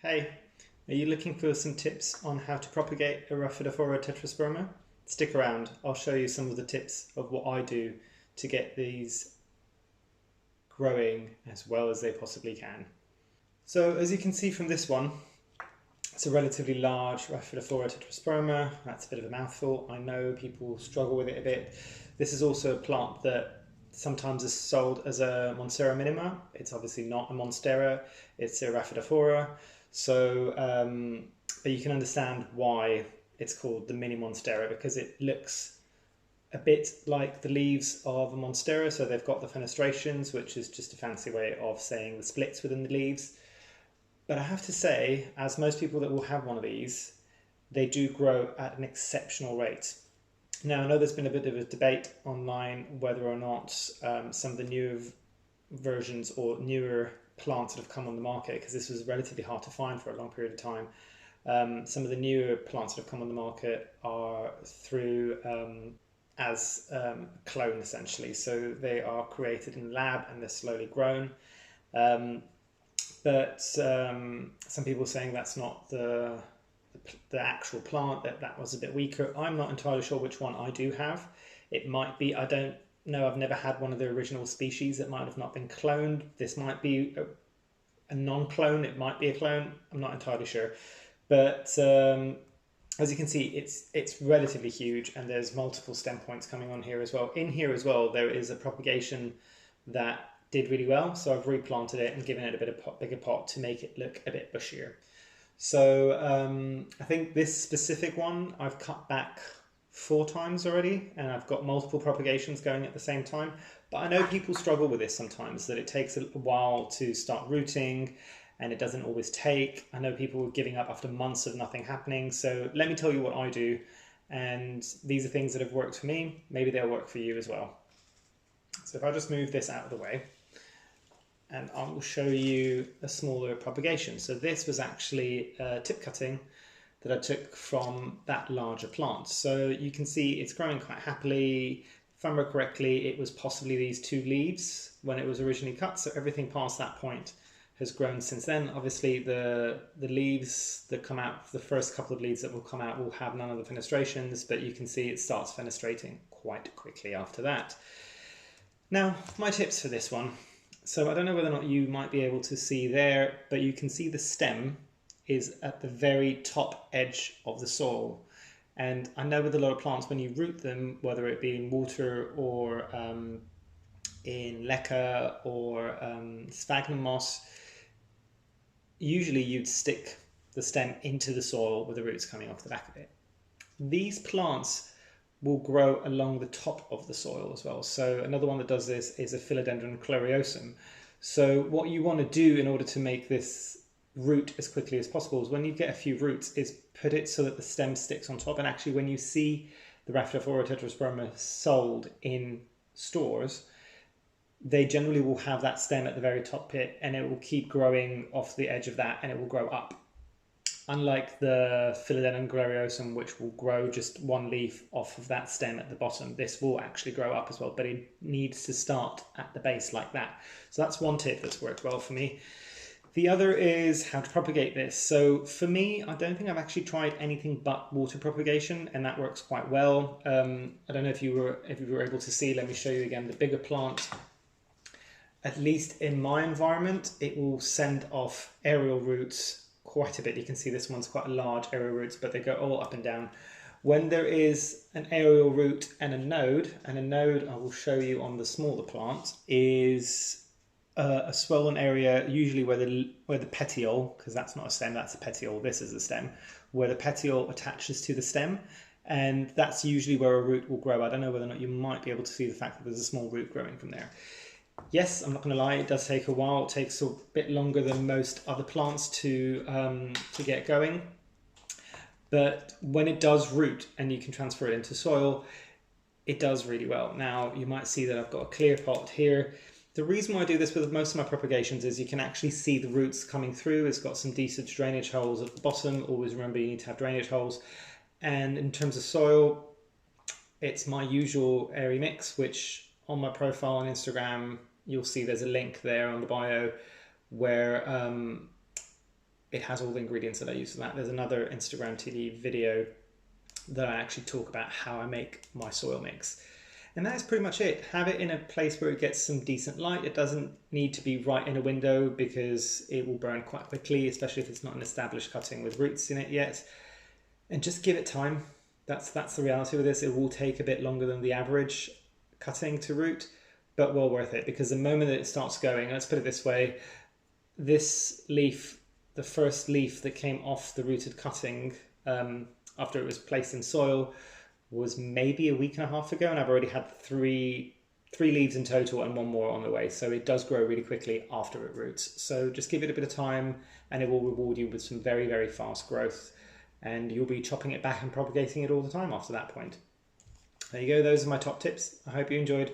Hey, are you looking for some tips on how to propagate a Rhaphidophora Tetrasperma? Stick around, I'll show you some of the tips of what I do to get these growing as well as they possibly can. So as you can see from this one, it's a relatively large Rhaphidophora Tetrasperma. That's a bit of a mouthful. I know people struggle with it a bit. This is also a plant that sometimes is sold as a Monstera Minima. It's obviously not a Monstera, it's a Rhaphidophora. So, but you can understand why it's called the Mini Monstera, because it looks a bit like the leaves of a Monstera. So they've got the fenestrations, which is just a fancy way of saying the splits within the leaves. But I have to say, as most people that will have one of these, they do grow at an exceptional rate. Now, I know there's been a bit of a debate online whether or not some of the newer versions or newer plants that have come on the market, because this was relatively hard to find for a long period of time. Some of the newer plants that have come on the market are through as clone essentially. So they are created in the lab and they're slowly grown. But some people are saying that's not the actual plant, that was a bit weaker. I'm not entirely sure which one I do have. It might be, I don't know, I've never had one of the original species. That might have not been cloned. This might be a non-clone, it might be a clone, I'm not entirely sure. But as you can see, it's relatively huge, and there's multiple stem points coming on here as well. In here as well, there is a propagation that did really well, so I've replanted it and given it a bit of bigger pot to make it look a bit bushier. So I think this specific one I've cut back 4 times already, and I've got multiple propagations going at the same time. But I know people struggle with this sometimes, that it takes a while to start rooting and it doesn't always take. I know people are giving up after months of nothing happening. So let me tell you what I do, and these are things that have worked for me. Maybe they'll work for you as well. So if I just move this out of the way, and I will show you a smaller propagation. So this was actually a tip cutting that I took from that larger plant. So you can see it's growing quite happily. If I remember correctly, it was possibly these 2 leaves when it was originally cut. So everything past that point has grown since then. Obviously the leaves that come out, the first couple of leaves that will come out, will have none of the fenestrations, but you can see it starts fenestrating quite quickly after that. Now, my tips for this one. So I don't know whether or not you might be able to see there, but you can see the stem is at the very top edge of the soil. And I know with a lot of plants, when you root them, whether it be in water or in leca or sphagnum moss, usually you'd stick the stem into the soil with the roots coming off the back of it. These plants will grow along the top of the soil as well. So another one that does this is a Philodendron gloriosum. So what you want to do in order to make this root as quickly as possible is, when you get a few roots, is put it so that the stem sticks on top. And actually, when you see the Rhaphidophora Tetrasperma sold in stores, they generally will have that stem at the very top bit, and it will keep growing off the edge of that, and it will grow up. Unlike the Philodendron gloriosum, which will grow just 1 leaf off of that stem at the bottom, this will actually grow up as well, but it needs to start at the base like that. So that's one tip that's worked well for me. The other is how to propagate this. So for me, I don't think I've actually tried anything but water propagation, and that works quite well. I don't know if you were able to see. Let me show you again the bigger plant. At least in my environment, it will send off aerial roots quite a bit. You can see this one's quite a large aerial roots, but they go all up and down. When there is an aerial root and a node I will show you on the smaller plant, is a swollen area, usually where the petiole, because that's not a stem, that's a petiole, this is a stem, where the petiole attaches to the stem, and that's usually where a root will grow. I don't know whether or not you might be able to see the fact that there's a small root growing from there. Yes, I'm not going to lie, it does take a while. It takes a bit longer than most other plants to get going. But when it does root and you can transfer it into soil, it does really well. Now, you might see that I've got a clear pot here. The reason why I do this with most of my propagations is you can actually see the roots coming through. It's got some decent drainage holes at the bottom. Always remember you need to have drainage holes. And in terms of soil, it's my usual airy mix, which on my profile on Instagram, you'll see there's a link there on the bio where it has all the ingredients that I use for that. There's another Instagram TV video that I actually talk about how I make my soil mix. And that's pretty much it. Have it in a place where it gets some decent light. It doesn't need to be right in a window because it will burn quite quickly, especially if it's not an established cutting with roots in it yet. And just give it time. That's the reality with this. It will take a bit longer than the average cutting to root, but well worth it, because the moment that it starts going, let's put it this way, this leaf, the first leaf that came off the rooted cutting after it was placed in soil, was maybe a week and a half ago, and I've already had three leaves in total and one more on the way. So it does grow really quickly after it roots. So just give it a bit of time and it will reward you with some very, very fast growth, and you'll be chopping it back and propagating it all the time after that point. There you go. Those are my top tips. I hope you enjoyed.